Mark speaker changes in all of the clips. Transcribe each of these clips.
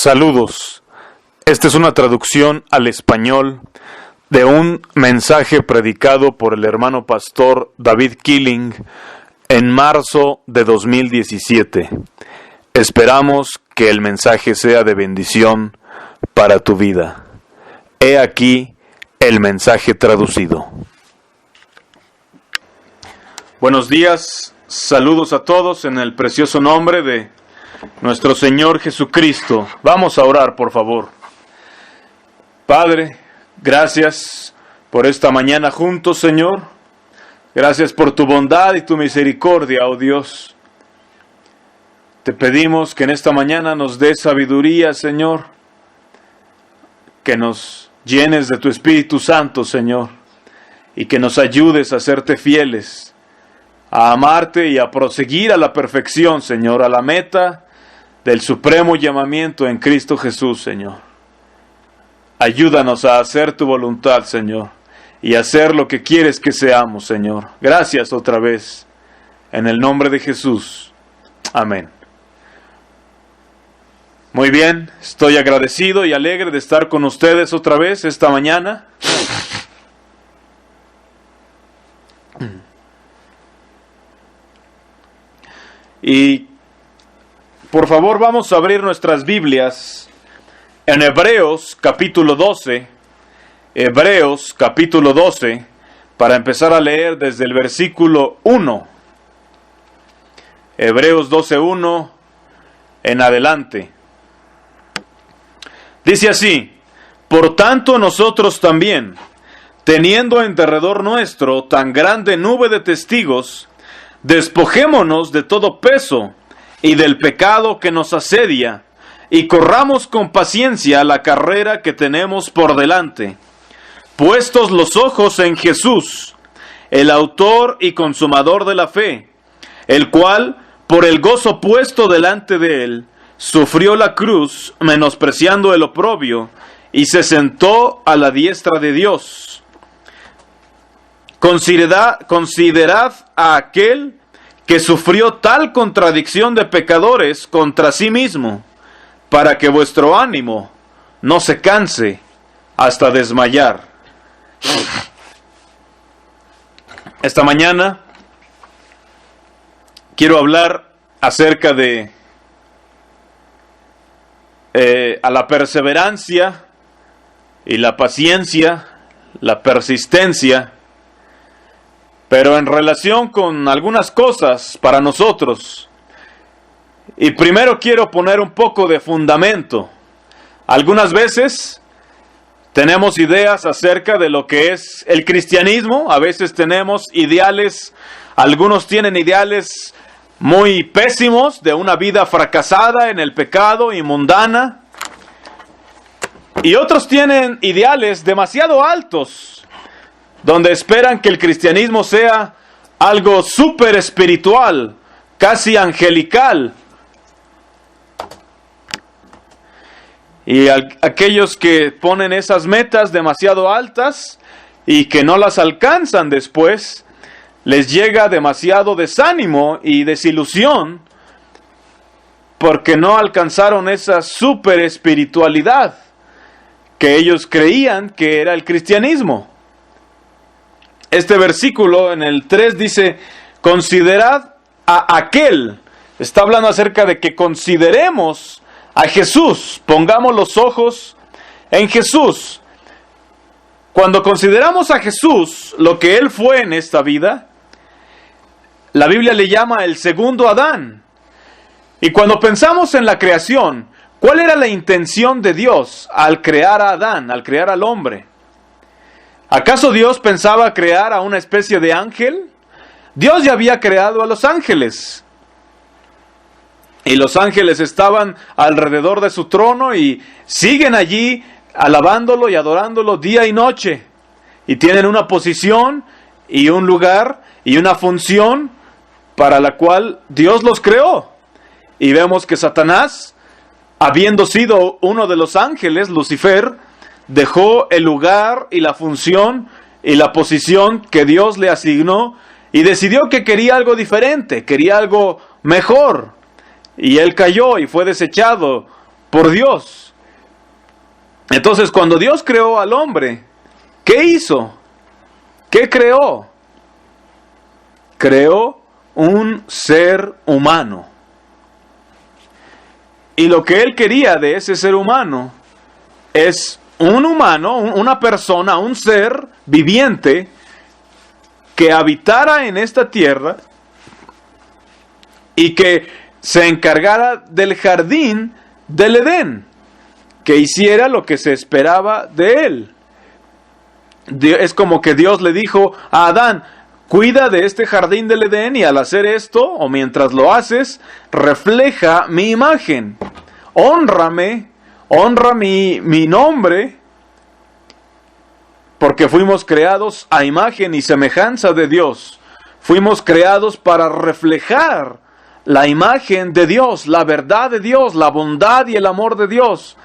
Speaker 1: Saludos. Esta es una traducción al español de un mensaje predicado por el hermano pastor David Killing en marzo de 2017. Esperamos que el mensaje sea de bendición para tu vida. He aquí el mensaje traducido. Buenos días, saludos a todos en el precioso nombre de nuestro Señor Jesucristo. Vamos a orar, por favor. Padre, gracias por esta mañana juntos, Señor. Gracias por tu bondad y tu misericordia, oh Dios. Te pedimos que en esta mañana nos des sabiduría, Señor. Que nos llenes de tu Espíritu Santo, Señor. Y que nos ayudes a serte fieles, a amarte y a proseguir a la perfección, Señor, a la meta del supremo llamamiento en Cristo Jesús, Señor. Ayúdanos a hacer tu voluntad, Señor, y a hacer lo que quieres que seamos, Señor. Gracias otra vez, en el nombre de Jesús. Amén. Muy bien, estoy agradecido y alegre de estar con ustedes otra vez esta mañana. Y por favor vamos a abrir nuestras Biblias en Hebreos capítulo 12. Hebreos capítulo 12, para empezar a leer desde el versículo 1. Hebreos 12:1 en adelante. Dice así: por tanto nosotros también, teniendo en derredor nuestro tan grande nube de testigos, despojémonos de todo peso y del pecado que nos asedia, y corramos con paciencia la carrera que tenemos por delante, puestos los ojos en Jesús, el autor y consumador de la fe, el cual, por el gozo puesto delante de él, sufrió la cruz, menospreciando el oprobio, y se sentó a la diestra de Dios. Considerad a aquel que sufrió tal contradicción de pecadores contra sí mismo, para que vuestro ánimo no se canse hasta desmayar. Esta mañana quiero hablar acerca de a la perseverancia y la paciencia, la persistencia, pero en relación con algunas cosas para nosotros. Y primero quiero poner un poco de fundamento. Algunas veces tenemos ideas acerca de lo que es el cristianismo. A veces tenemos ideales, algunos tienen ideales muy pésimos de una vida fracasada en el pecado y mundana. Y otros tienen ideales demasiado altos, donde esperan que el cristianismo sea algo súper espiritual, casi angelical. Y aquellos que ponen esas metas demasiado altas y que no las alcanzan después, les llega demasiado desánimo y desilusión porque no alcanzaron esa súper espiritualidad que ellos creían que era el cristianismo. Este versículo en el 3 dice: considerad a aquel. Está hablando acerca de que consideremos a Jesús, pongamos los ojos en Jesús. Cuando consideramos a Jesús, lo que Él fue en esta vida, la Biblia le llama el segundo Adán. Y cuando pensamos en la creación, ¿cuál era la intención de Dios al crear a Adán, al crear al hombre? ¿Acaso Dios pensaba crear a una especie de ángel? Dios ya había creado a los ángeles. Y los ángeles estaban alrededor de su trono y siguen allí alabándolo y adorándolo día y noche. Y tienen una posición y un lugar y una función para la cual Dios los creó. Y vemos que Satanás, habiendo sido uno de los ángeles, Lucifer, dejó el lugar y la función y la posición que Dios le asignó y decidió que quería algo diferente, quería algo mejor. Y él cayó y fue desechado por Dios. Entonces, cuando Dios creó al hombre, ¿qué hizo? ¿Qué creó? Creó un ser humano. Y lo que Él quería de ese ser humano es un humano, una persona, un ser viviente que habitara en esta tierra y que se encargara del jardín del Edén, que hiciera lo que se esperaba de él. Es como que Dios le dijo a Adán: cuida de este jardín del Edén, y al hacer esto, o mientras lo haces, refleja mi imagen. Hónrame, honra mi nombre, porque fuimos creados a imagen y semejanza de Dios. Fuimos creados para reflejar la imagen de Dios, la verdad de Dios, la bondad y el amor de Dios,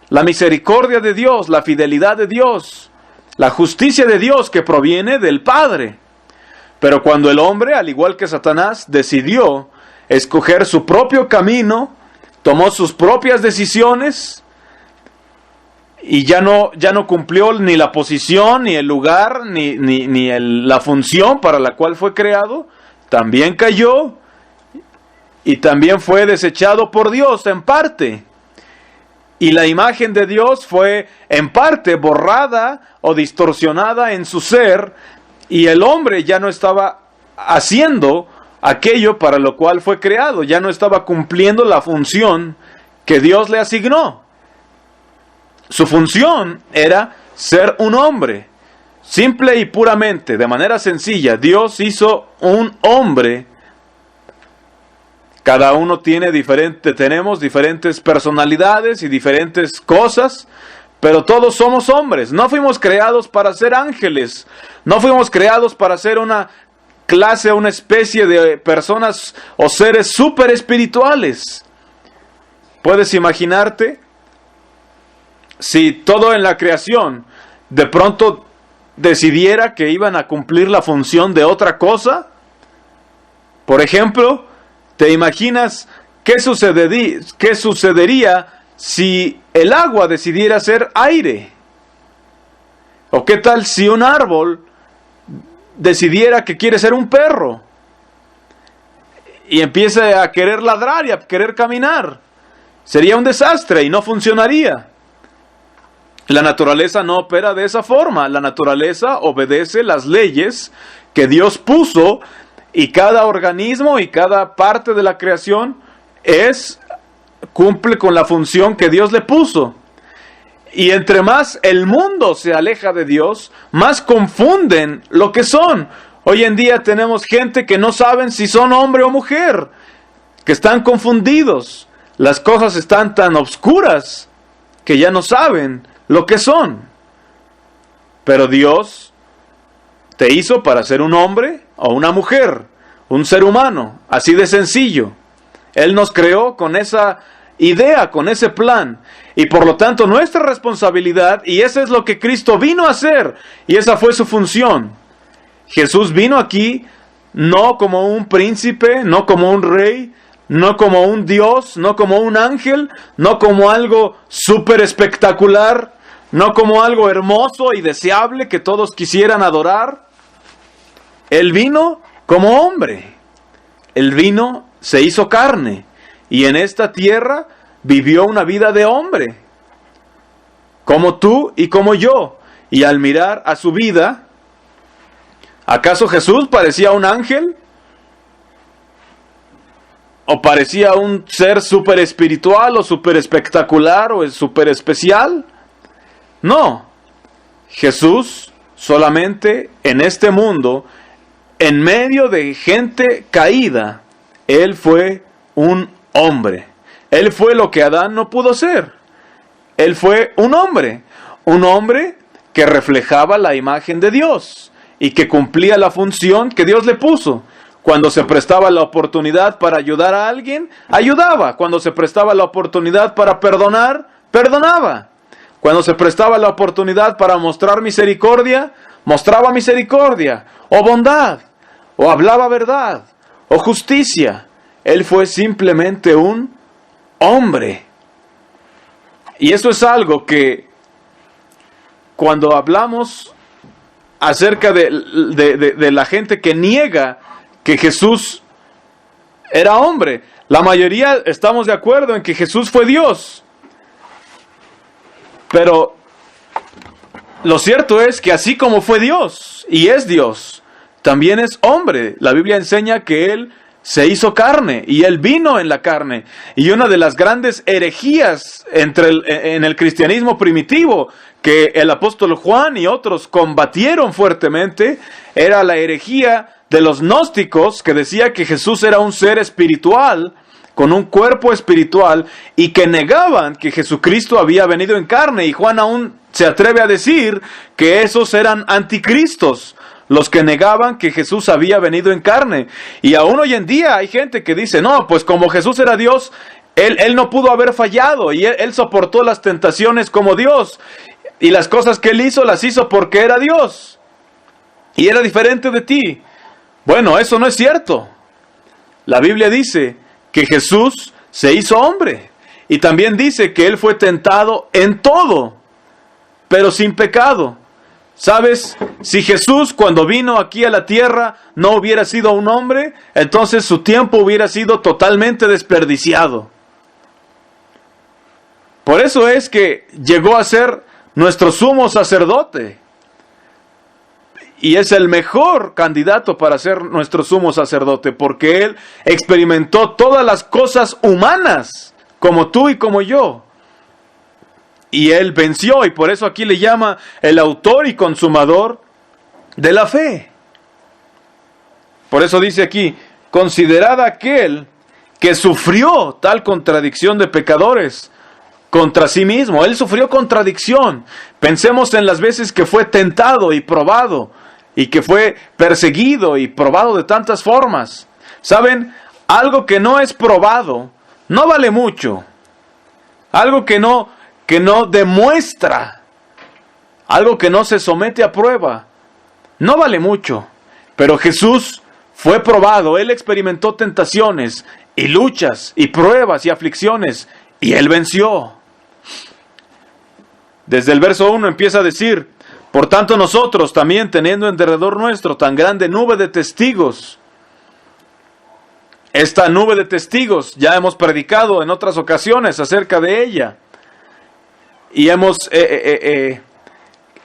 Speaker 1: la misericordia de Dios, la fidelidad de Dios, la justicia de Dios que proviene del Padre. Pero cuando el hombre, al igual que Satanás, decidió escoger su propio camino, tomó sus propias decisiones y ya no cumplió ni la posición, ni el lugar, ni la función para la cual fue creado, también cayó y también fue desechado por Dios en parte. Y la imagen de Dios fue en parte borrada o distorsionada en su ser, y el hombre ya no estaba haciendo aquello para lo cual fue creado, ya no estaba cumpliendo la función que Dios le asignó. Su función era ser un hombre, simple y puramente, de manera sencilla. Dios hizo un hombre. Cada uno tenemos diferentes personalidades y diferentes cosas, pero todos somos hombres. No fuimos creados para ser ángeles, no fuimos creados para ser una clase, una especie de personas o seres súper espirituales. ¿Puedes imaginarte si todo en la creación de pronto decidiera que iban a cumplir la función de otra cosa? Por ejemplo, ¿te imaginas qué sucedería si el agua decidiera ser aire? ¿O qué tal si un árbol decidiera que quiere ser un perro y empieza a querer ladrar y a querer caminar? Sería un desastre y no funcionaría. La naturaleza no opera de esa forma. La naturaleza obedece las leyes que Dios puso, y cada organismo y cada parte de la creación cumple con la función que Dios le puso. Y entre más el mundo se aleja de Dios, más confunden lo que son. Hoy en día tenemos gente que no saben si son hombre o mujer, que están confundidos. Las cosas están tan oscuras que ya no saben lo que son. Pero Dios te hizo para ser un hombre o una mujer, un ser humano, así de sencillo. Él nos creó con esa idea, con ese plan, y por lo tanto nuestra responsabilidad, y eso es lo que Cristo vino a hacer, y esa fue su función. Jesús vino aquí no como un príncipe, no como un rey, no como un Dios, no como un ángel, no como algo súper espectacular, no como algo hermoso y deseable que todos quisieran adorar. Él vino como hombre. Él vino, se hizo carne, y en esta tierra vivió una vida de hombre, como tú y como yo. Y al mirar a su vida, ¿acaso Jesús parecía un ángel? ¿O parecía un ser súper espiritual o súper espectacular o súper especial? No. Jesús solamente en este mundo, en medio de gente caída, Él fue un hombre. Él fue lo que Adán no pudo ser. Él fue un hombre que reflejaba la imagen de Dios y que cumplía la función que Dios le puso. Cuando se prestaba la oportunidad para ayudar a alguien, ayudaba. Cuando se prestaba la oportunidad para perdonar, perdonaba. Cuando se prestaba la oportunidad para mostrar misericordia, mostraba misericordia, o bondad, o hablaba verdad, o justicia. Él fue simplemente un hombre. Y eso es algo que cuando hablamos acerca de la gente que niega que Jesús era hombre, la mayoría estamos de acuerdo en que Jesús fue Dios. Pero lo cierto es que así como fue Dios y es Dios, también es hombre. La Biblia enseña que Él se hizo carne y Él vino en la carne. Y una de las grandes herejías en el cristianismo primitivo que el apóstol Juan y otros combatieron fuertemente era la herejía de los gnósticos, que decía que Jesús era un ser espiritual con un cuerpo espiritual y que negaban que Jesucristo había venido en carne. Y Juan aún se atreve a decir que esos eran anticristos, los que negaban que Jesús había venido en carne. Y aún hoy en día hay gente que dice, no, pues como Jesús era Dios, Él no pudo haber fallado y él soportó las tentaciones como Dios. Y las cosas que Él hizo, las hizo porque era Dios. Y era diferente de ti. Bueno, eso no es cierto. La Biblia dice que Jesús se hizo hombre. Y también dice que Él fue tentado en todo, pero sin pecado. ¿Sabes? Si Jesús cuando vino aquí a la tierra no hubiera sido un hombre, entonces su tiempo hubiera sido totalmente desperdiciado. Por eso es que llegó a ser nuestro sumo sacerdote. Y es el mejor candidato para ser nuestro sumo sacerdote, porque Él experimentó todas las cosas humanas, como tú y como yo. Y Él venció, y por eso aquí le llama el autor y consumador de la fe. Por eso dice aquí, considerad aquel que sufrió tal contradicción de pecadores contra sí mismo. Él sufrió contradicción. Pensemos en las veces que fue tentado y probado, y que fue perseguido y probado de tantas formas. ¿Saben? Algo que no es probado no vale mucho. Algo que no demuestra, algo que no se somete a prueba, no vale mucho. Pero Jesús fue probado, Él experimentó tentaciones y luchas y pruebas y aflicciones, y Él venció. Desde el verso 1 empieza a decir, por tanto nosotros también, teniendo en derredor nuestro tan grande nube de testigos. Esta nube de testigos, ya hemos predicado en otras ocasiones acerca de ella. Y hemos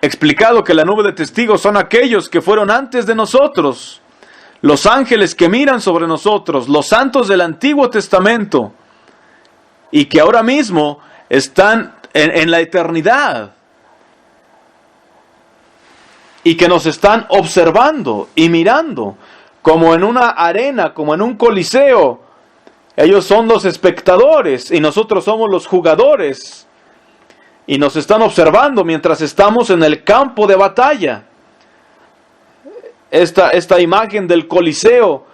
Speaker 1: explicado que la nube de testigos son aquellos que fueron antes de nosotros, los ángeles que miran sobre nosotros, los santos del Antiguo Testamento, y que ahora mismo están en la eternidad, y que nos están observando y mirando, como en una arena, como en un coliseo. Ellos son los espectadores y nosotros somos los jugadores. Y nos están observando mientras estamos en el campo de batalla. Esta imagen del coliseo,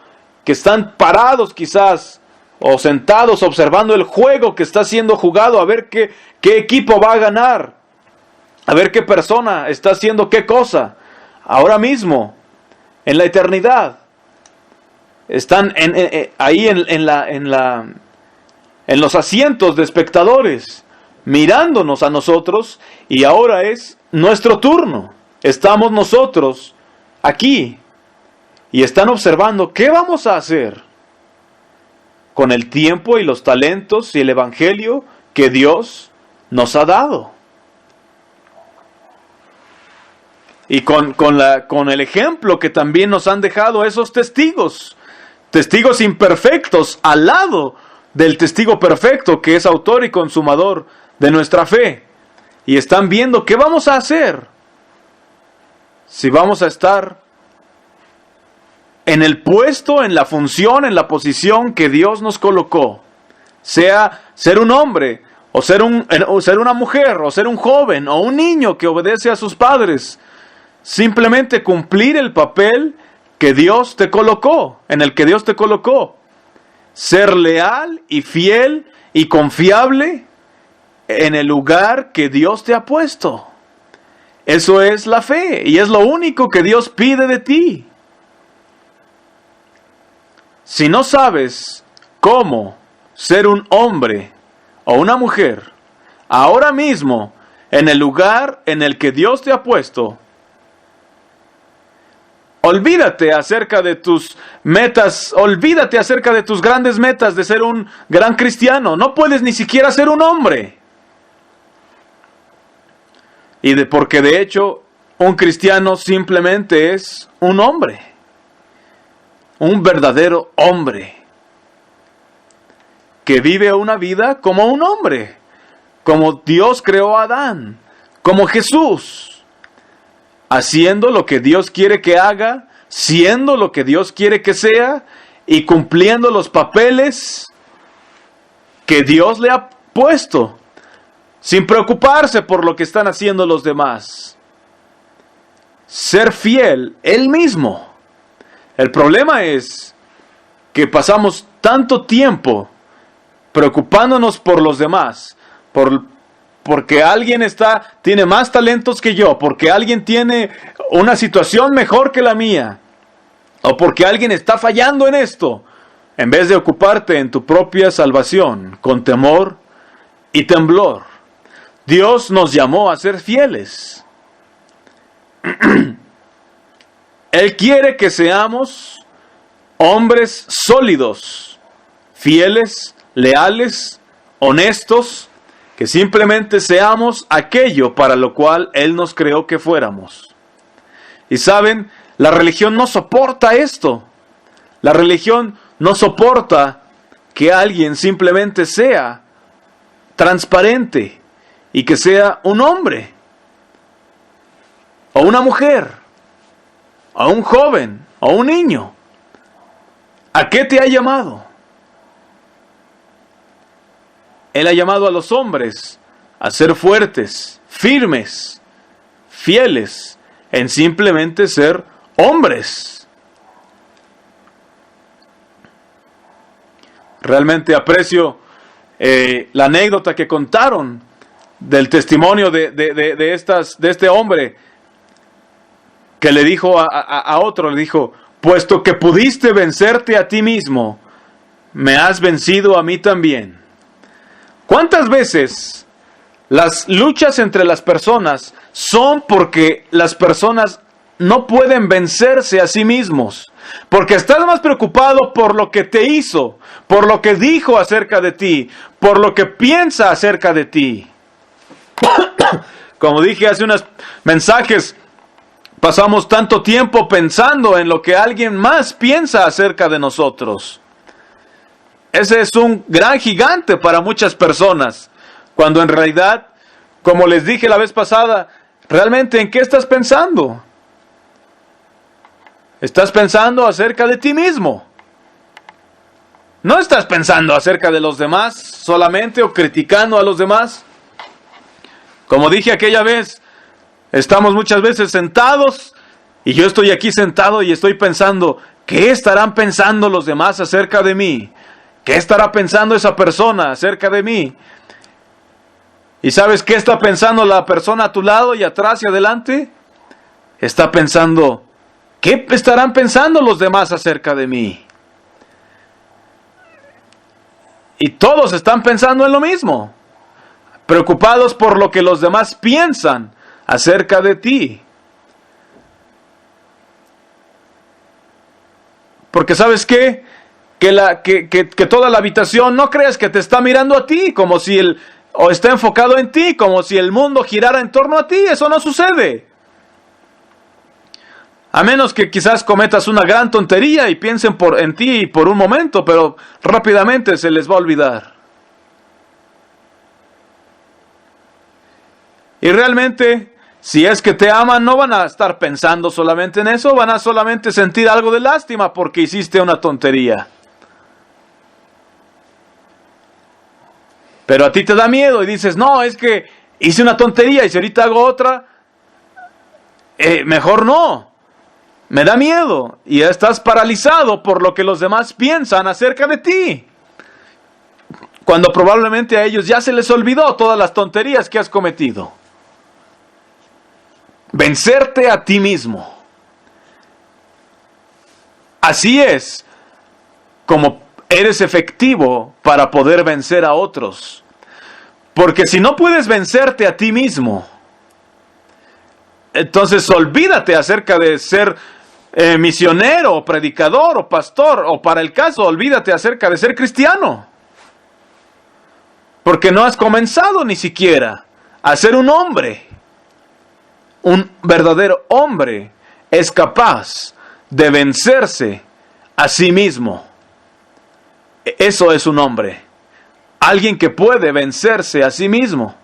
Speaker 1: que están parados quizás, o sentados observando el juego que está siendo jugado, a ver qué equipo va a ganar, a ver qué persona está haciendo qué cosa. Ahora mismo, en la eternidad, están ahí en los asientos de espectadores, mirándonos a nosotros, y ahora es nuestro turno. Estamos nosotros aquí y están observando qué vamos a hacer con el tiempo y los talentos y el evangelio que Dios nos ha dado. Y con el ejemplo que también nos han dejado esos testigos imperfectos al lado del testigo perfecto, que es autor y consumador de nuestra fe. Y están viendo qué vamos a hacer. Si vamos a estar en el puesto, en la función, en la posición que Dios nos colocó. Sea ser un hombre, o ser una mujer, o ser un joven, o un niño que obedece a sus padres. Simplemente cumplir el papel que Dios te colocó, en el que Dios te colocó. Ser leal y fiel y confiable en el lugar que Dios te ha puesto. Eso es la fe, y es lo único que Dios pide de ti. Si no sabes cómo ser un hombre o una mujer ahora mismo, en el lugar en el que Dios te ha puesto. Olvídate acerca de tus metas, olvídate acerca de tus grandes metas de ser un gran cristiano. No puedes ni siquiera ser un hombre. Porque de hecho, un cristiano simplemente es un hombre. Un verdadero hombre. Que vive una vida como un hombre. Como Dios creó a Adán. Como Jesús. Haciendo lo que Dios quiere que haga, siendo lo que Dios quiere que sea y cumpliendo los papeles que Dios le ha puesto, sin preocuparse por lo que están haciendo los demás. Ser fiel Él mismo. El problema es que pasamos tanto tiempo preocupándonos por los demás, porque alguien tiene más talentos que yo, porque alguien tiene una situación mejor que la mía, o porque alguien está fallando en esto, en vez de ocuparte en tu propia salvación, con temor y temblor. Dios nos llamó a ser fieles. Él quiere que seamos hombres sólidos, fieles, leales, honestos, que simplemente seamos aquello para lo cual Él nos creó que fuéramos. Y saben, la religión no soporta esto. La religión no soporta que alguien simplemente sea transparente y que sea un hombre, o una mujer, o un joven, o un niño. ¿A qué te ha llamado? Él ha llamado a los hombres a ser fuertes, firmes, fieles, en simplemente ser hombres. Realmente aprecio la anécdota que contaron del testimonio de este hombre que le dijo a otro, le dijo: puesto que pudiste vencerte a ti mismo, me has vencido a mí también. ¿Cuántas veces las luchas entre las personas son porque las personas no pueden vencerse a sí mismos? Porque estás más preocupado por lo que te hizo, por lo que dijo acerca de ti, por lo que piensa acerca de ti. Como dije hace unos mensajes, pasamos tanto tiempo pensando en lo que alguien más piensa acerca de nosotros. Ese es un gran gigante para muchas personas, cuando en realidad, como les dije la vez pasada, realmente ¿en qué estás pensando? Estás pensando acerca de ti mismo. No estás pensando acerca de los demás solamente o criticando a los demás. Como dije aquella vez, estamos muchas veces sentados y yo estoy aquí sentado y estoy pensando, ¿qué estarán pensando los demás acerca de mí? ¿Qué estará pensando esa persona acerca de mí? ¿Y sabes qué está pensando la persona a tu lado y atrás y adelante? Está pensando, ¿qué estarán pensando los demás acerca de mí? Y todos están pensando en lo mismo, preocupados por lo que los demás piensan acerca de ti. Porque ¿sabes qué? Que toda la habitación no creas que te está mirando a ti, como si o está enfocado en ti, como si el mundo girara en torno a ti. Eso no sucede. A menos que quizás cometas una gran tontería y piensen en ti por un momento, pero rápidamente se les va a olvidar. Y realmente, si es que te aman, no van a estar pensando solamente en eso, van a solamente sentir algo de lástima porque hiciste una tontería. Pero a ti te da miedo y dices, no, es que hice una tontería y si ahorita hago otra, mejor no. Me da miedo y estás paralizado por lo que los demás piensan acerca de ti. Cuando probablemente a ellos ya se les olvidó todas las tonterías que has cometido. Vencerte a ti mismo. Así es como eres efectivo para poder vencer a otros. Porque si no puedes vencerte a ti mismo, entonces olvídate acerca de ser misionero, o predicador, o pastor, o para el caso, olvídate acerca de ser cristiano. Porque no has comenzado ni siquiera a ser un hombre. Un verdadero hombre es capaz de vencerse a sí mismo. Eso es un hombre. Alguien que puede vencerse a sí mismo.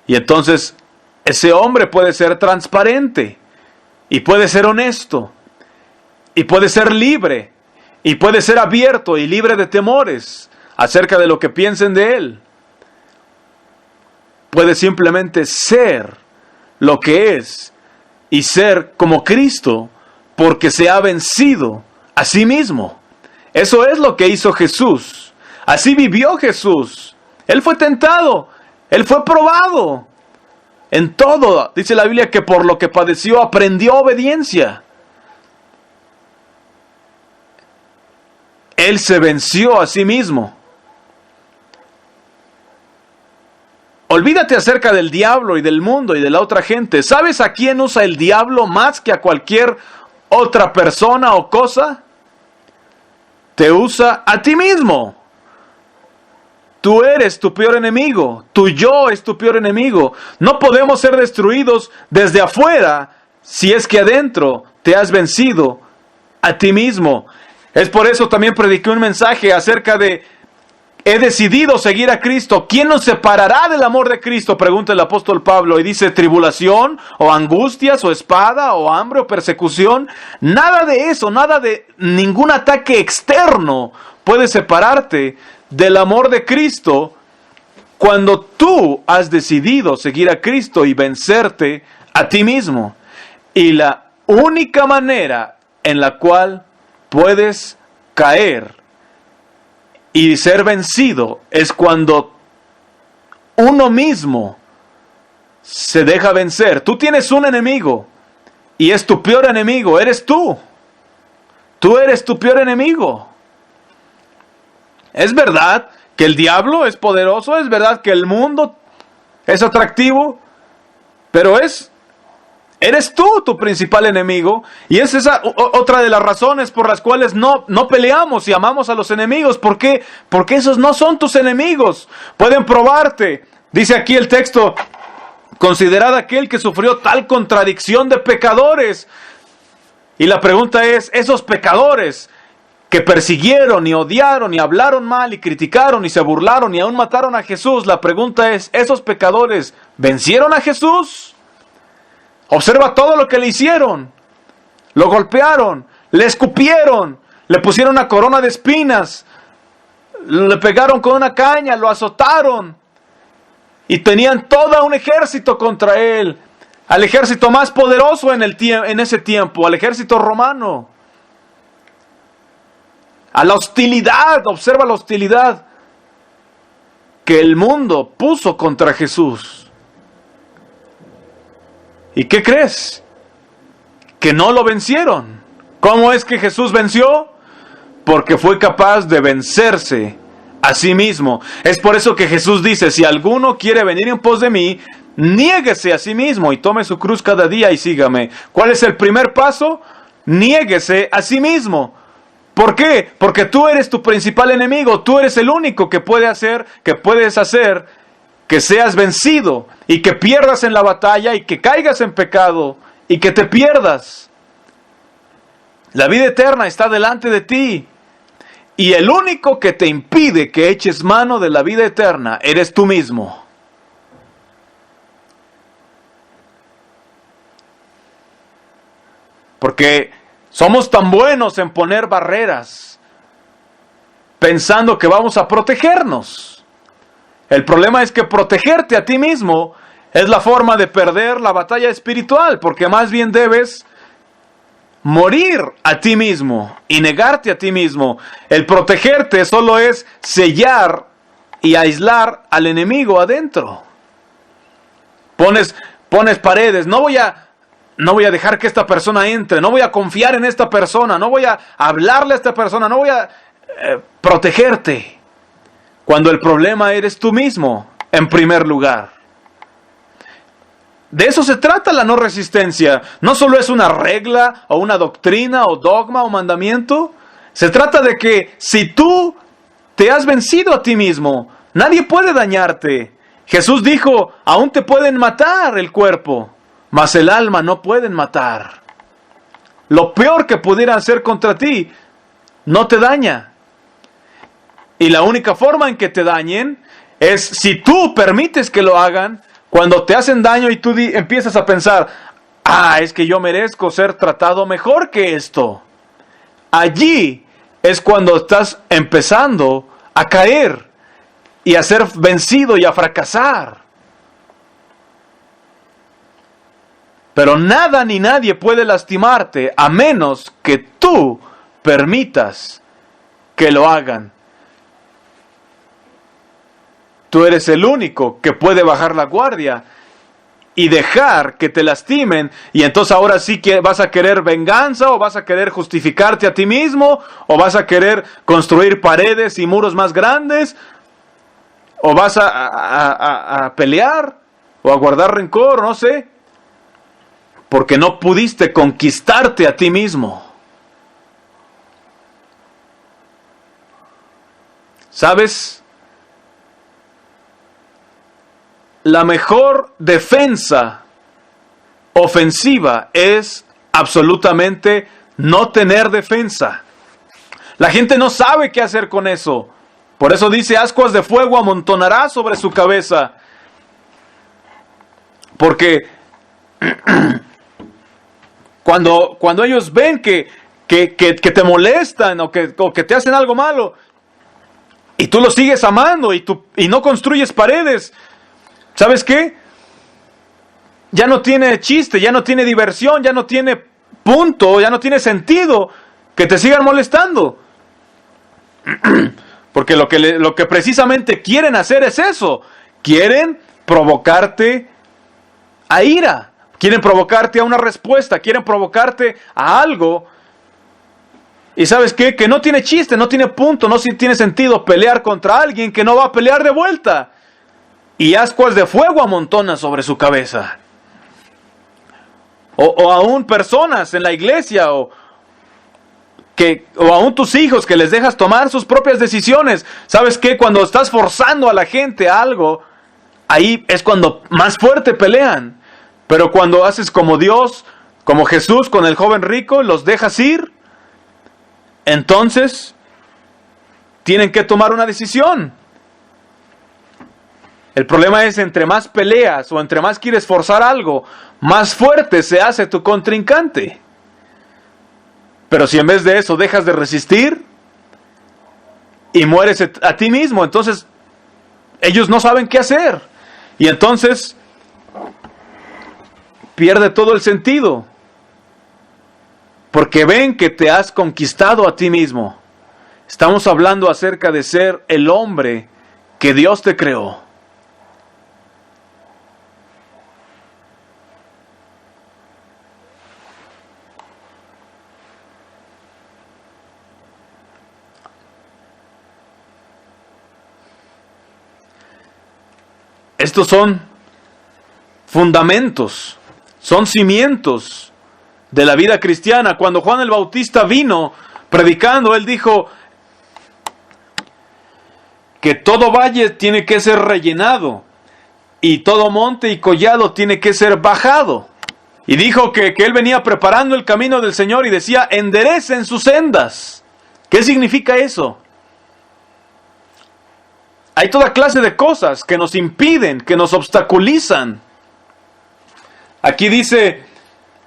Speaker 1: Y entonces ese hombre puede ser transparente, y puede ser honesto, y puede ser libre, y puede ser abierto y libre de temores acerca de lo que piensen de él. Puede simplemente ser lo que es y ser como Cristo, porque se ha vencido a sí mismo. Eso es lo que hizo Jesús. Así vivió Jesús. Él fue tentado, Él fue probado en todo. Dice la Biblia que por lo que padeció aprendió obediencia. Él se venció a sí mismo. Olvídate acerca del diablo y del mundo y de la otra gente. ¿Sabes a quién usa el diablo más que a cualquier otra persona o cosa? Te usa a ti mismo. Tú eres tu peor enemigo. Tu yo es tu peor enemigo. No podemos ser destruidos desde afuera si es que adentro te has vencido a ti mismo. Es por eso también prediqué un mensaje acerca de: he decidido seguir a Cristo. ¿Quién nos separará del amor de Cristo?, pregunta el apóstol Pablo. Y dice: tribulación, o angustias, o espada, o hambre, o persecución. Nada de eso, nada de ningún ataque externo puede separarte del amor de Cristo cuando tú has decidido seguir a Cristo y vencerte a ti mismo. Y la única manera en la cual puedes caer y ser vencido es cuando uno mismo se deja vencer. Tú tienes un enemigo y es tu peor enemigo, eres tú. Tú eres tu peor enemigo. Es verdad que el diablo es poderoso, es verdad que el mundo es atractivo, pero eres tú tu principal enemigo. Y es esa otra de las razones por las cuales no peleamos y amamos a los enemigos. ¿Por qué? Porque esos no son tus enemigos. Pueden probarte. Dice aquí el texto: considerad aquel que sufrió tal contradicción de pecadores. Y la pregunta es: esos pecadores que persiguieron y odiaron y hablaron mal y criticaron y se burlaron y aún mataron a Jesús, la pregunta es: ¿esos pecadores vencieron a Jesús? Observa todo lo que le hicieron. Lo golpearon, le escupieron, le pusieron una corona de espinas, le pegaron con una caña, lo azotaron. Y tenían todo un ejército contra él. Al ejército más poderoso en ese tiempo, al ejército romano. A la hostilidad, observa la hostilidad que el mundo puso contra Jesús. ¿Y qué crees? Que no lo vencieron. ¿Cómo es que Jesús venció? Porque fue capaz de vencerse a sí mismo. Es por eso que Jesús dice: si alguno quiere venir en pos de mí, niéguese a sí mismo y tome su cruz cada día y sígame. ¿Cuál es el primer paso? Niéguese a sí mismo. ¿Por qué? Porque tú eres tu principal enemigo. Tú eres el único que puedes hacer que seas vencido y que pierdas en la batalla y que caigas en pecado y que te pierdas. La vida eterna está delante de ti. Y el único que te impide que eches mano de la vida eterna eres tú mismo. Porque somos tan buenos en poner barreras, pensando que vamos a protegernos. El problema es que protegerte a ti mismo es la forma de perder la batalla espiritual, porque más bien debes morir a ti mismo y negarte a ti mismo. El protegerte solo es sellar y aislar al enemigo adentro. Pones paredes. No voy a no voy a dejar que esta persona entre, no voy a confiar en esta persona, no voy a hablarle a esta persona, no voy a protegerte. Cuando el problema eres tú mismo, en primer lugar. De eso se trata la no resistencia. No solo es una regla, o una doctrina, o dogma, o mandamiento. Se trata de que si tú te has vencido a ti mismo, nadie puede dañarte. Jesús dijo, aún te pueden matar el cuerpo, mas el alma no pueden matar. Lo peor que pudieran hacer contra ti, no te daña. Y la única forma en que te dañen es si tú permites que lo hagan. Cuando te hacen daño y tú empiezas a pensar, es que yo merezco ser tratado mejor que esto. Allí es cuando estás empezando a caer y a ser vencido y a fracasar. Pero nada ni nadie puede lastimarte a menos que tú permitas que lo hagan. Tú eres el único que puede bajar la guardia y dejar que te lastimen. Y entonces ahora sí que vas a querer venganza, o vas a querer justificarte a ti mismo, o vas a querer construir paredes y muros más grandes, o vas a pelear, o a guardar rencor, no sé. Porque no pudiste conquistarte a ti mismo. ¿Sabes? La mejor defensa ofensiva es absolutamente no tener defensa. La gente no sabe qué hacer con eso. Por eso dice, ascuas de fuego amontonará sobre su cabeza. Porque cuando ellos ven que te molestan o que te hacen algo malo, y tú los sigues amando y no construyes paredes, ¿sabes qué? Ya no tiene chiste, ya no tiene diversión, ya no tiene punto, ya no tiene sentido que te sigan molestando. Porque lo que precisamente quieren hacer es eso. Quieren provocarte a ira, quieren provocarte a una respuesta, quieren provocarte a algo. Y ¿sabes qué? Que no tiene chiste, no tiene punto, no tiene sentido pelear contra alguien que no va a pelear de vuelta. Y ascuas de fuego amontona sobre su cabeza. O aún personas en la iglesia, o aún tus hijos que les dejas tomar sus propias decisiones. ¿Sabes qué? Cuando estás forzando a la gente a algo, ahí es cuando más fuerte pelean. Pero cuando haces como Dios, como Jesús con el joven rico, los dejas ir, entonces tienen que tomar una decisión. El problema es, entre más peleas o entre más quieres forzar algo, más fuerte se hace tu contrincante. Pero si en vez de eso dejas de resistir y mueres a ti mismo, entonces ellos no saben qué hacer. Y entonces pierde todo el sentido. Porque ven que te has conquistado a ti mismo. Estamos hablando acerca de ser el hombre que Dios te creó. Estos son fundamentos, son cimientos de la vida cristiana. Cuando Juan el Bautista vino predicando, él dijo que todo valle tiene que ser rellenado y todo monte y collado tiene que ser bajado. Y dijo que él venía preparando el camino del Señor y decía, enderecen sus sendas. ¿Qué significa eso? Hay toda clase de cosas que nos impiden, que nos obstaculizan. Aquí dice,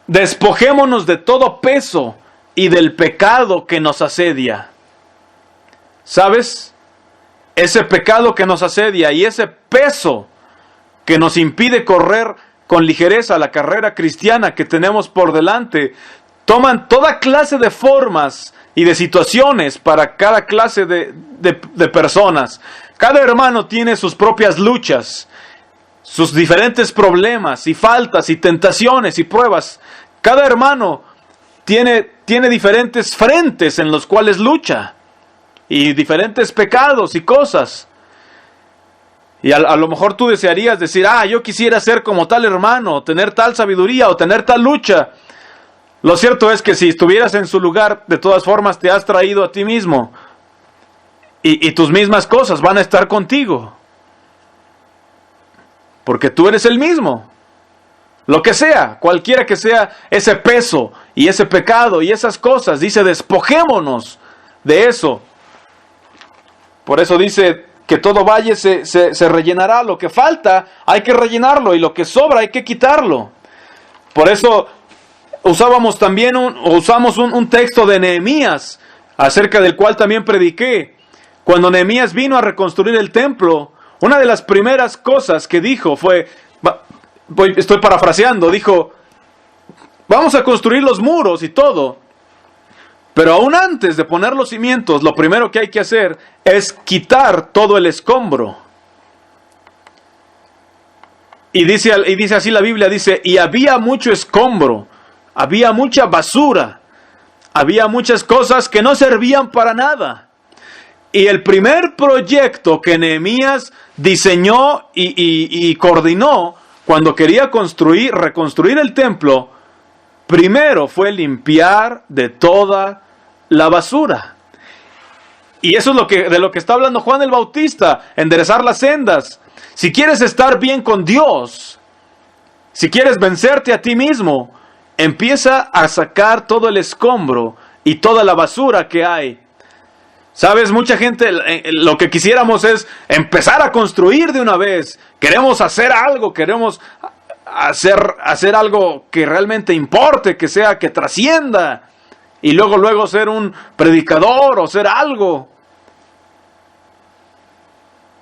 Speaker 1: despojémonos de todo peso y del pecado que nos asedia. ¿Sabes? Ese pecado que nos asedia y ese peso que nos impide correr con ligereza la carrera cristiana que tenemos por delante, toman toda clase de formas y de situaciones para cada clase de personas. Cada hermano tiene sus propias luchas, sus diferentes problemas y faltas y tentaciones y pruebas Cada hermano tiene diferentes frentes en los cuales lucha. Y diferentes pecados y cosas. Y a lo mejor tú desearías decir, yo quisiera ser como tal hermano, tener tal sabiduría o tener tal lucha. Lo cierto es que si estuvieras en su lugar, de todas formas te has traído a ti mismo. Y tus mismas cosas van a estar contigo. Porque tú eres el mismo. Lo que sea, cualquiera que sea ese peso y ese pecado y esas cosas, dice, despojémonos de eso. Por eso dice que todo valle se rellenará. Lo que falta hay que rellenarlo y lo que sobra hay que quitarlo. Por eso usamos un texto de Nehemías, acerca del cual también prediqué. Cuando Nehemías vino a reconstruir el templo, una de las primeras cosas que dijo fue, estoy parafraseando, dijo, vamos a construir los muros y todo. Pero aún antes de poner los cimientos, lo primero que hay que hacer es quitar todo el escombro. Y dice así la Biblia, dice, y había mucho escombro, había mucha basura, había muchas cosas que no servían para nada. Y el primer proyecto que Nehemías diseñó y coordinó cuando quería reconstruir el templo, primero fue limpiar de toda la basura. Y eso es de lo que está hablando Juan el Bautista, enderezar las sendas. Si quieres estar bien con Dios, si quieres vencerte a ti mismo, empieza a sacar todo el escombro y toda la basura que hay. Sabes, mucha gente lo que quisiéramos es empezar a construir de una vez. Queremos hacer algo, queremos hacer algo que realmente importe, que trascienda. Y luego ser un predicador o ser algo.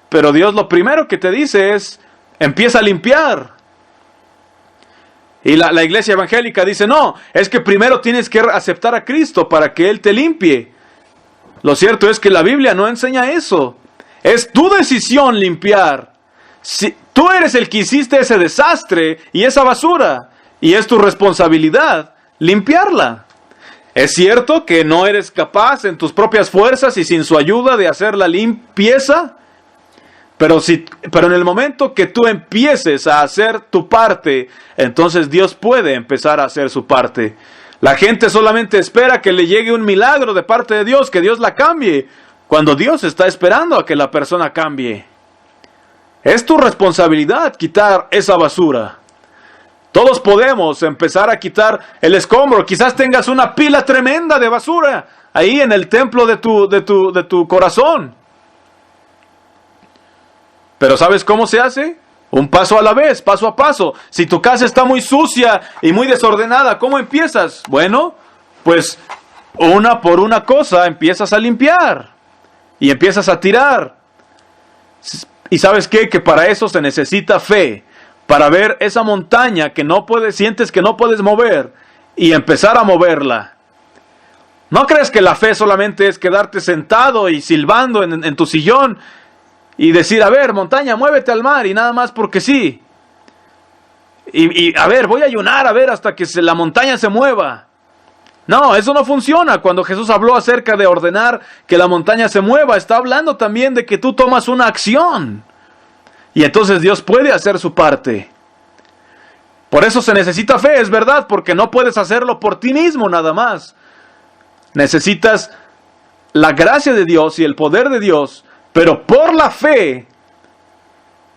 Speaker 1: Pero Dios lo primero que te dice es, empieza a limpiar. Y la iglesia evangélica dice, no, es que primero tienes que aceptar a Cristo para que Él te limpie. Lo cierto es que la Biblia no enseña eso. Es tu decisión limpiar. Si tú eres el que hiciste ese desastre y esa basura, y es tu responsabilidad limpiarla. Es cierto que no eres capaz en tus propias fuerzas y sin su ayuda de hacer la limpieza, pero en el momento que tú empieces a hacer tu parte, entonces Dios puede empezar a hacer su parte. La gente solamente espera que le llegue un milagro de parte de Dios, que Dios la cambie, cuando Dios está esperando a que la persona cambie. Es tu responsabilidad quitar esa basura. Todos podemos empezar a quitar el escombro. Quizás tengas una pila tremenda de basura ahí en el templo de tu corazón. Pero ¿sabes cómo se hace? Un paso a la vez, paso a paso. Si tu casa está muy sucia y muy desordenada, ¿cómo empiezas? Bueno, pues una por una cosa empiezas a limpiar y empiezas a tirar. ¿Y sabes qué? Que para eso se necesita fe. Para ver esa montaña que sientes que no puedes mover y empezar a moverla. No crees que la fe solamente es quedarte sentado y silbando en tu sillón y decir, a ver, montaña, muévete al mar y nada más porque sí. Y a ver, voy a ayunar, a ver, hasta que la montaña se mueva. No, eso no funciona. Cuando Jesús habló acerca de ordenar que la montaña se mueva, está hablando también de que tú tomas una acción. Y entonces Dios puede hacer su parte. Por eso se necesita fe, es verdad, porque no puedes hacerlo por ti mismo nada más. Necesitas la gracia de Dios y el poder de Dios, pero por la fe,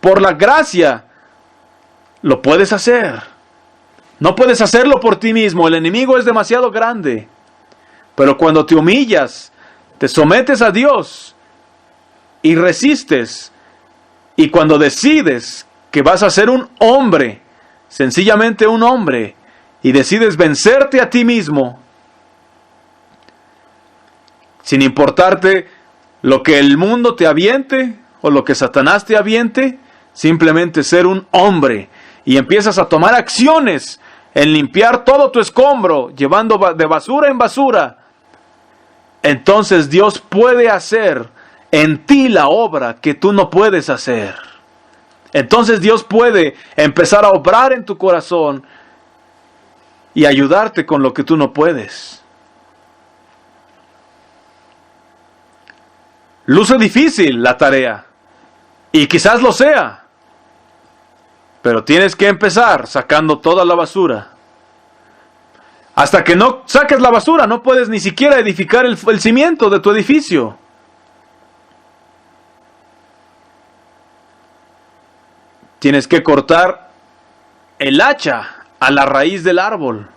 Speaker 1: por la gracia, lo puedes hacer. No puedes hacerlo por ti mismo, el enemigo es demasiado grande. Pero cuando te humillas, te sometes a Dios y resistes, y cuando decides que vas a ser un hombre, sencillamente un hombre, y decides vencerte a ti mismo, sin importarte lo que el mundo te aviente o lo que Satanás te aviente, simplemente ser un hombre, y empiezas a tomar acciones en limpiar todo tu escombro, llevando de basura en basura, entonces Dios puede hacer en ti la obra que tú no puedes hacer. Entonces Dios puede empezar a obrar en tu corazón y ayudarte con lo que tú no puedes. Luce difícil la tarea, y quizás lo sea, pero tienes que empezar sacando toda la basura. Hasta que no saques la basura, no puedes ni siquiera edificar el cimiento de tu edificio. Tienes que cortar el hacha a la raíz del árbol.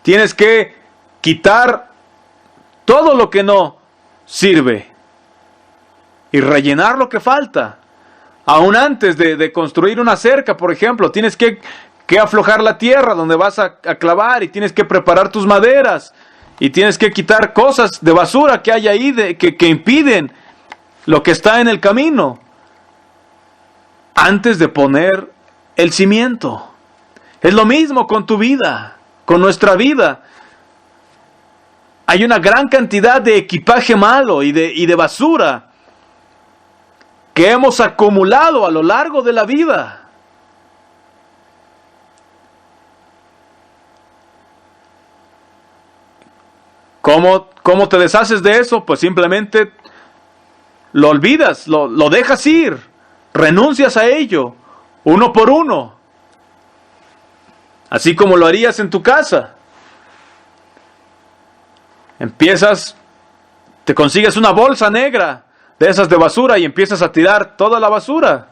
Speaker 1: Tienes que quitar todo lo que no sirve y rellenar lo que falta. Aún antes de construir una cerca, por ejemplo, tienes que aflojar la tierra donde vas a clavar, y tienes que preparar tus maderas, y tienes que quitar cosas de basura que hay ahí que impiden lo que está en el camino antes de poner el cimiento. Es lo mismo con tu vida, con nuestra vida. Hay una gran cantidad de equipaje malo y de basura que hemos acumulado a lo largo de la vida. ¿Cómo te deshaces de eso? Pues simplemente lo olvidas, lo dejas ir, renuncias a ello, uno por uno. Así como lo harías en tu casa. Te consigues una bolsa negra de esas de basura y empiezas a tirar toda la basura.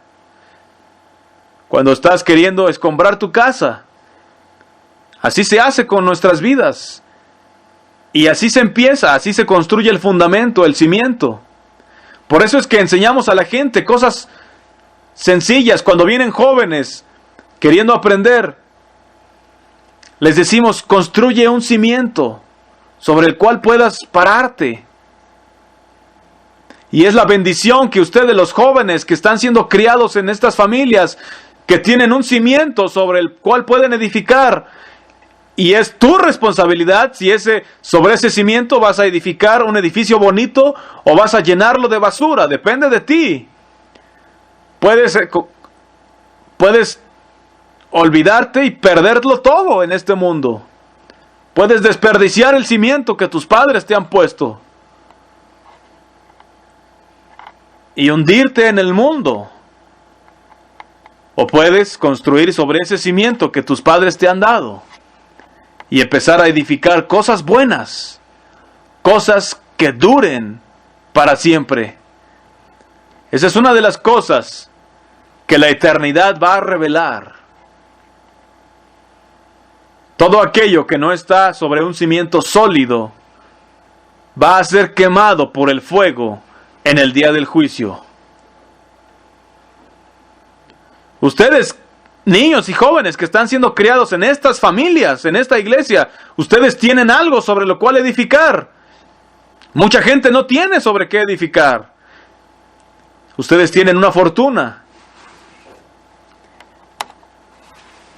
Speaker 1: Cuando estás queriendo escombrar tu casa. Así se hace con nuestras vidas. Y así se empieza, así se construye el fundamento, el cimiento. Por eso es que enseñamos a la gente cosas sencillas. Cuando vienen jóvenes queriendo aprender, les decimos: construye un cimiento sobre el cual puedas pararte. Y es la bendición que ustedes, los jóvenes que están siendo criados en estas familias, que tienen un cimiento sobre el cual pueden edificar. Y es tu responsabilidad si sobre ese cimiento vas a edificar un edificio bonito o vas a llenarlo de basura. Depende de ti. Puedes olvidarte y perderlo todo en este mundo. Puedes desperdiciar el cimiento que tus padres te han puesto y hundirte en el mundo. O puedes construir sobre ese cimiento que tus padres te han dado y empezar a edificar cosas buenas, cosas que duren para siempre. Esa es una de las cosas que la eternidad va a revelar. Todo aquello que no está sobre un cimiento sólido va a ser quemado por el fuego en el día del juicio. Ustedes, niños y jóvenes que están siendo criados en estas familias, en esta iglesia, ustedes tienen algo sobre lo cual edificar. Mucha gente no tiene sobre qué edificar. Ustedes tienen una fortuna.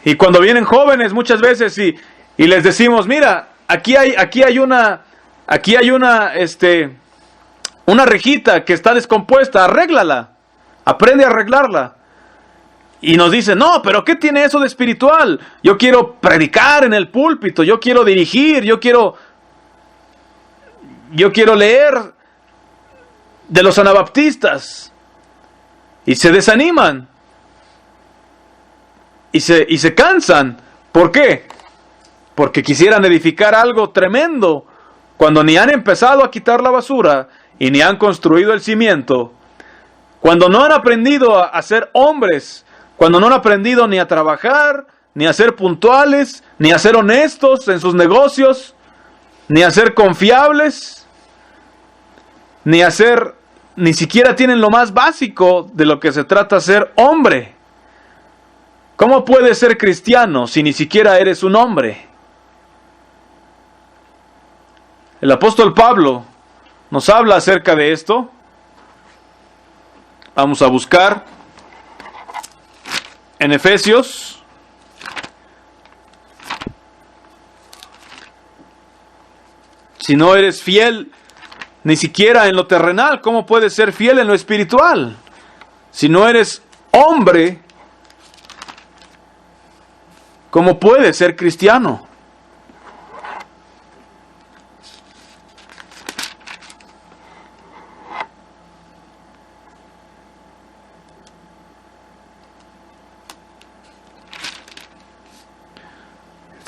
Speaker 1: Y cuando vienen jóvenes muchas veces y les decimos: mira, aquí hay una rejita que está descompuesta, arréglala, aprende a arreglarla. Y nos dicen: no, pero ¿qué tiene eso de espiritual? Yo quiero predicar en el púlpito, yo quiero dirigir, yo quiero leer de los anabaptistas. Y se desaniman. Y se cansan. ¿Por qué? Porque quisieran edificar algo tremendo cuando ni han empezado a quitar la basura y ni han construido el cimiento. Cuando no han aprendido a ser hombres. Cuando no han aprendido ni a trabajar, ni a ser puntuales, ni a ser honestos en sus negocios, ni a ser confiables, ni siquiera tienen lo más básico de lo que se trata ser hombre. ¿Cómo puedes ser cristiano si ni siquiera eres un hombre? El apóstol Pablo nos habla acerca de esto. Vamos a buscar en Efesios. Si no eres fiel ni siquiera en lo terrenal, ¿cómo puedes ser fiel en lo espiritual? Si no eres hombre, ¿cómo puedes ser cristiano?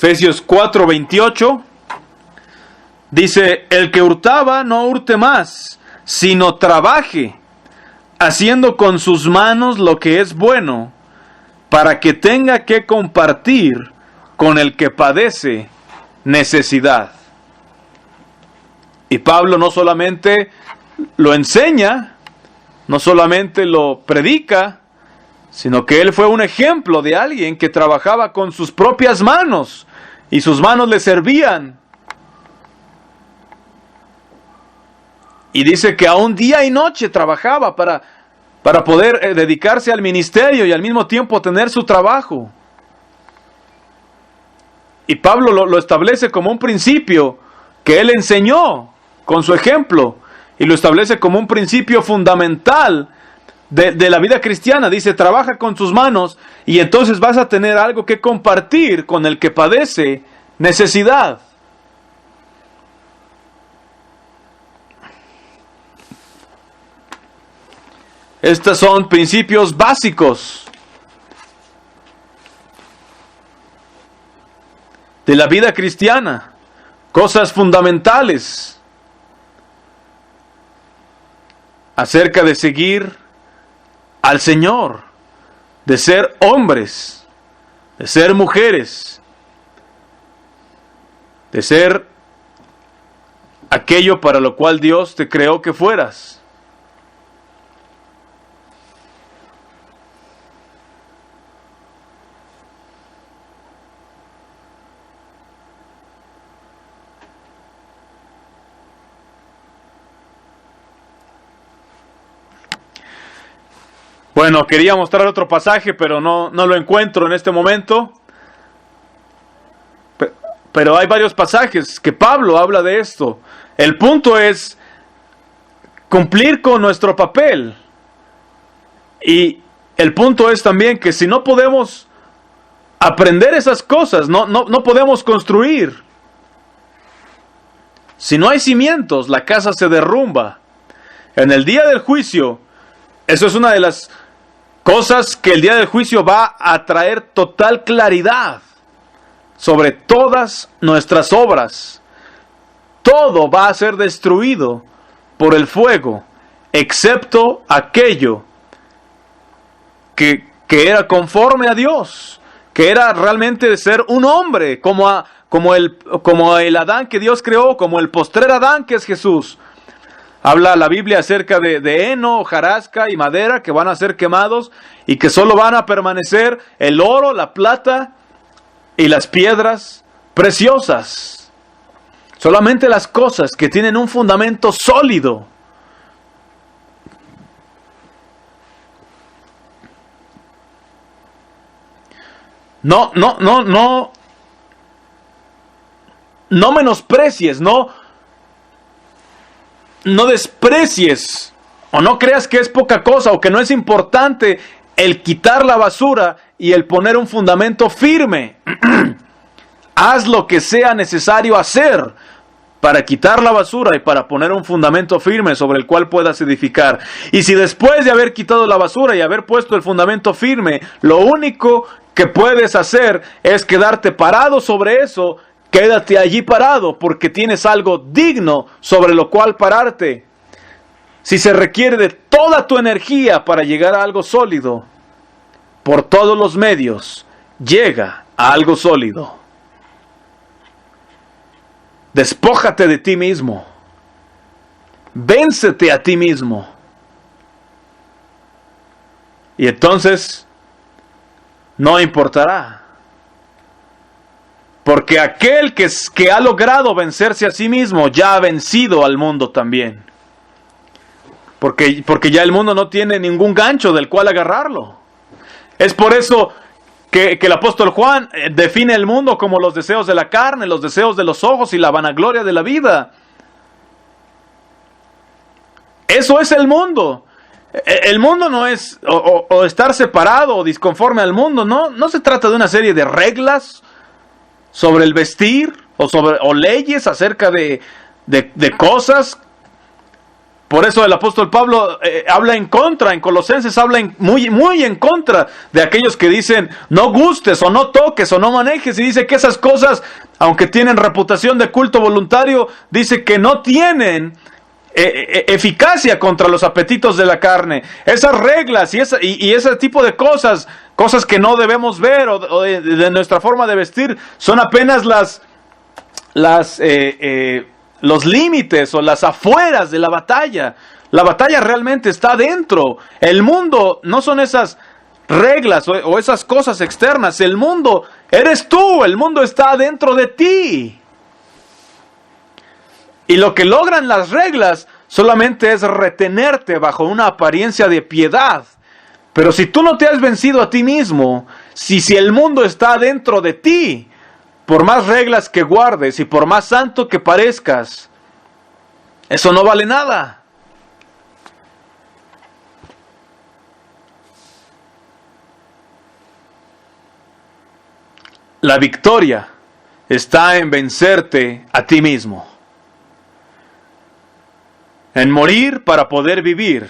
Speaker 1: Efesios 4:28 dice: el que hurtaba no hurte más, sino trabaje, haciendo con sus manos lo que es bueno, para que tenga que compartir con el que padece necesidad. Y Pablo no solamente lo enseña, no solamente lo predica, sino que él fue un ejemplo de alguien que trabajaba con sus propias manos, y sus manos le servían. Y dice que aún día y noche trabajaba para poder dedicarse al ministerio y al mismo tiempo tener su trabajo. Y Pablo lo establece como un principio que él enseñó con su ejemplo, y lo establece como un principio fundamental de la vida cristiana. Dice: trabaja con tus manos y entonces vas a tener algo que compartir con el que padece necesidad. Estos son principios básicos de la vida cristiana, cosas fundamentales acerca de seguir al Señor, de ser hombres, de ser mujeres, de ser aquello para lo cual Dios te creó que fueras. Bueno, quería mostrar otro pasaje, pero no lo encuentro en este momento. Pero hay varios pasajes que Pablo habla de esto. El punto es cumplir con nuestro papel. Y el punto es también que si no podemos aprender esas cosas, no podemos construir. Si no hay cimientos, la casa se derrumba. En el día del juicio, eso es una de las cosas que el día del juicio va a traer total claridad sobre todas nuestras obras. Todo va a ser destruido por el fuego, excepto aquello que era conforme a Dios, que era realmente de ser un hombre, como el Adán que Dios creó, como el postrer Adán que es Jesús. Habla la Biblia acerca de heno, hojarasca y madera que van a ser quemados y que solo van a permanecer el oro, la plata y las piedras preciosas. Solamente las cosas que tienen un fundamento sólido. No menosprecies, no desprecies o no creas que es poca cosa o que no es importante el quitar la basura y el poner un fundamento firme. Haz lo que sea necesario hacer para quitar la basura y para poner un fundamento firme sobre el cual puedas edificar. Y si después de haber quitado la basura y haber puesto el fundamento firme, lo único que puedes hacer es quedarte parado sobre eso, quédate allí parado porque tienes algo digno sobre lo cual pararte. Si se requiere de toda tu energía para llegar a algo sólido, por todos los medios, llega a algo sólido. Despójate de ti mismo. Véncete a ti mismo. Y entonces no importará. Porque aquel que ha logrado vencerse a sí mismo ya ha vencido al mundo también. Porque ya el mundo no tiene ningún gancho del cual agarrarlo. Es por eso que el apóstol Juan define el mundo como los deseos de la carne, los deseos de los ojos y la vanagloria de la vida. Eso es el mundo. El mundo no es o estar separado o disconforme al mundo. No se trata de una serie de reglas sobre el vestir o leyes acerca de cosas Por eso el apóstol Pablo habla en contra, en Colosenses habla muy en contra de aquellos que dicen no gustes o no toques o no manejes, y dice que esas cosas, aunque tienen reputación de culto voluntario, dice que no tienen eficacia contra los apetitos de la carne. Esas reglas y ese tipo de cosas que no debemos ver o de nuestra forma de vestir, son apenas los límites o las afueras de la batalla. La batalla realmente está dentro. El mundo no son esas reglas o esas cosas externas. El mundo eres tú. El mundo está dentro de ti. Y lo que logran las reglas solamente es retenerte bajo una apariencia de piedad. Pero si tú no te has vencido a ti mismo, si el mundo está dentro de ti, por más reglas que guardes y por más santo que parezcas, eso no vale nada. La victoria está en vencerte a ti mismo, en morir para poder vivir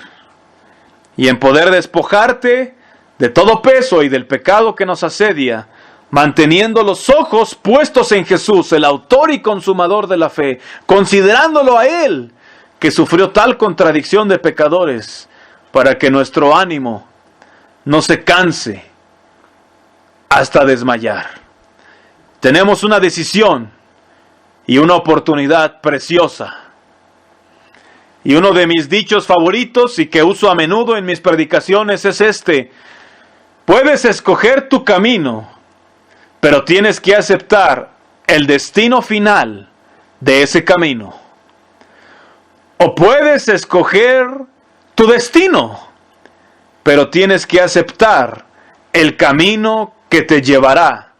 Speaker 1: y en poder despojarte de todo peso y del pecado que nos asedia, manteniendo los ojos puestos en Jesús, el autor y consumador de la fe, considerándolo a Él, que sufrió tal contradicción de pecadores, para que nuestro ánimo no se canse hasta desmayar. Tenemos una decisión y una oportunidad preciosa. Y uno de mis dichos favoritos y que uso a menudo en mis predicaciones es este: puedes escoger tu camino, pero tienes que aceptar el destino final de ese camino. O puedes escoger tu destino, pero tienes que aceptar el camino que te llevará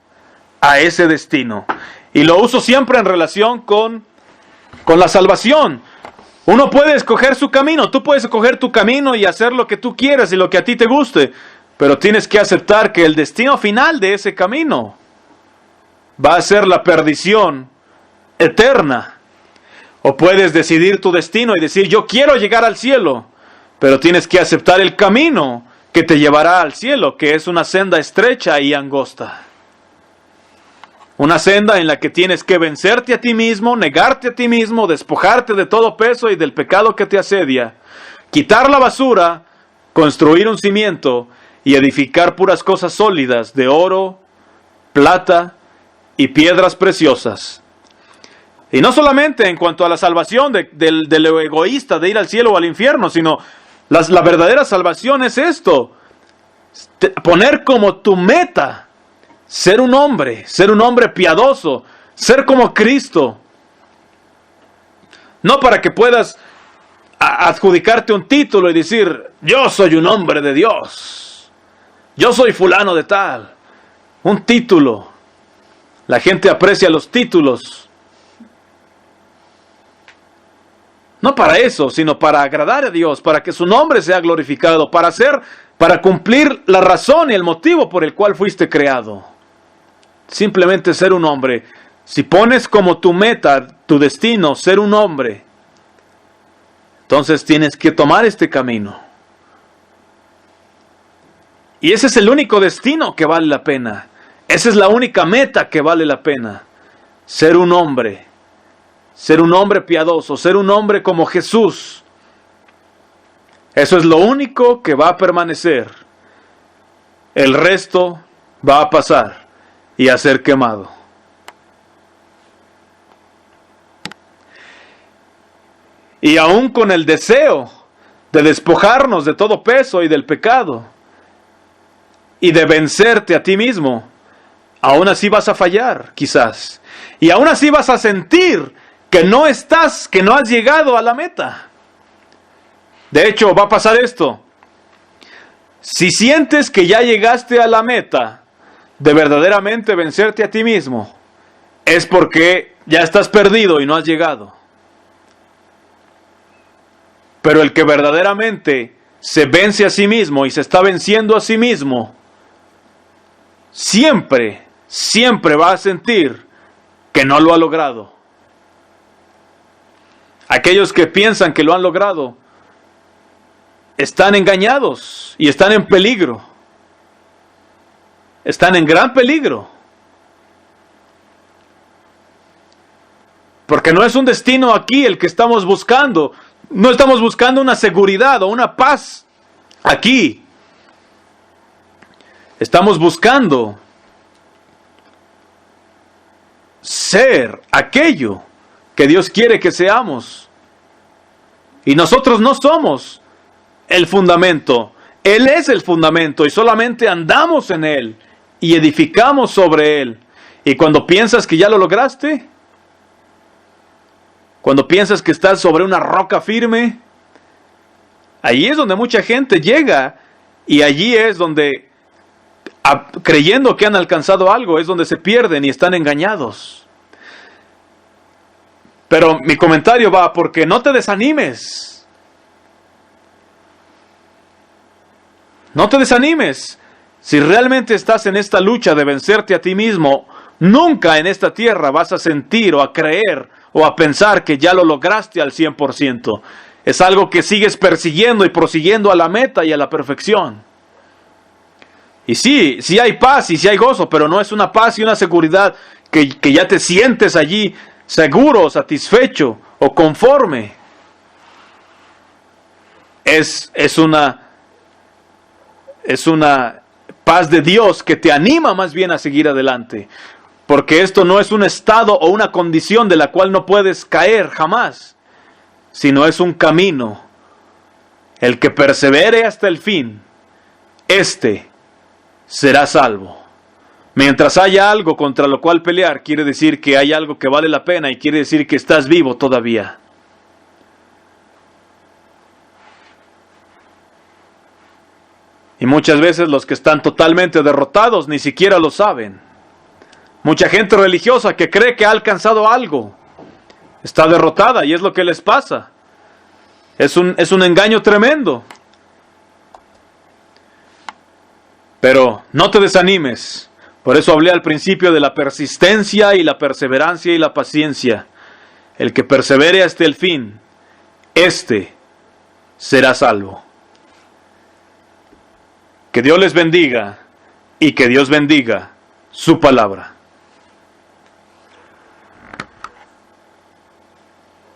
Speaker 1: a ese destino. Y lo uso siempre en relación con la salvación. Uno puede escoger su camino, tú puedes escoger tu camino y hacer lo que tú quieras y lo que a ti te guste, pero tienes que aceptar que el destino final de ese camino va a ser la perdición eterna. O puedes decidir tu destino y decir yo quiero llegar al cielo, pero tienes que aceptar el camino que te llevará al cielo, que es una senda estrecha y angosta. Una senda en la que tienes que vencerte a ti mismo, negarte a ti mismo, despojarte de todo peso y del pecado que te asedia, quitar la basura, construir un cimiento y edificar puras cosas sólidas de oro, plata y piedras preciosas. Y no solamente en cuanto a la salvación de lo egoísta de ir al cielo o al infierno, sino la verdadera salvación es esto: poner como tu meta ser un hombre piadoso, ser como Cristo. No para que puedas adjudicarte un título y decir yo soy un hombre de Dios, yo soy fulano de tal. Un título. La gente aprecia los títulos. No para eso, sino para agradar a Dios, para que su nombre sea glorificado, para cumplir la razón y el motivo por el cual fuiste creado. Simplemente ser un hombre. Si pones como tu meta, tu destino, ser un hombre, entonces tienes que tomar este camino. Y ese es el único destino que vale la pena. Esa es la única meta que vale la pena. Ser un hombre piadoso, ser un hombre como Jesús. Eso es lo único que va a permanecer. El resto va a pasar y a ser quemado. Y aún con el deseo de despojarnos de todo peso y del pecado y de vencerte a ti mismo, aún así vas a fallar, quizás. Y aún así vas a sentir que no has llegado a la meta. De hecho, va a pasar esto. Si sientes que ya llegaste a la meta de verdaderamente vencerte a ti mismo, es porque ya estás perdido y no has llegado. Pero el que verdaderamente se vence a sí mismo y se está venciendo a sí mismo, siempre va a sentir que no lo ha logrado. Aquellos que piensan que lo han logrado están engañados y están en peligro. Están en gran peligro. Porque no es un destino aquí el que estamos buscando. No estamos buscando una seguridad o una paz aquí. Estamos buscando ser aquello que Dios quiere que seamos. Y nosotros no somos el fundamento. Él es el fundamento y solamente andamos en Él y edificamos sobre Él. Y cuando piensas que ya lo lograste, cuando piensas que estás sobre una roca firme, ahí es donde mucha gente llega y allí es donde, creyendo que han alcanzado algo, es donde se pierden y están engañados. Pero mi comentario va porque no te desanimes. No te desanimes. Si realmente estás en esta lucha de vencerte a ti mismo, nunca en esta tierra vas a sentir o a creer o a pensar que ya lo lograste al 100%. Es algo que sigues persiguiendo y prosiguiendo a la meta y a la perfección. Y sí hay paz y sí hay gozo, pero no es una paz y una seguridad que ya te sientes allí seguro, satisfecho o conforme. Es una paz de Dios que te anima más bien a seguir adelante. Porque esto no es un estado o una condición de la cual no puedes caer jamás, sino es un camino. El que persevere hasta el fin, éste será salvo. Mientras haya algo contra lo cual pelear, quiere decir que hay algo que vale la pena y quiere decir que estás vivo todavía. Y muchas veces los que están totalmente derrotados ni siquiera lo saben. Mucha gente religiosa que cree que ha alcanzado algo está derrotada y es lo que les pasa. Es un engaño tremendo. Pero no te desanimes. Por eso hablé al principio de la persistencia y la perseverancia y la paciencia. El que persevere hasta el fin, éste será salvo. Que Dios les bendiga y que Dios bendiga su palabra.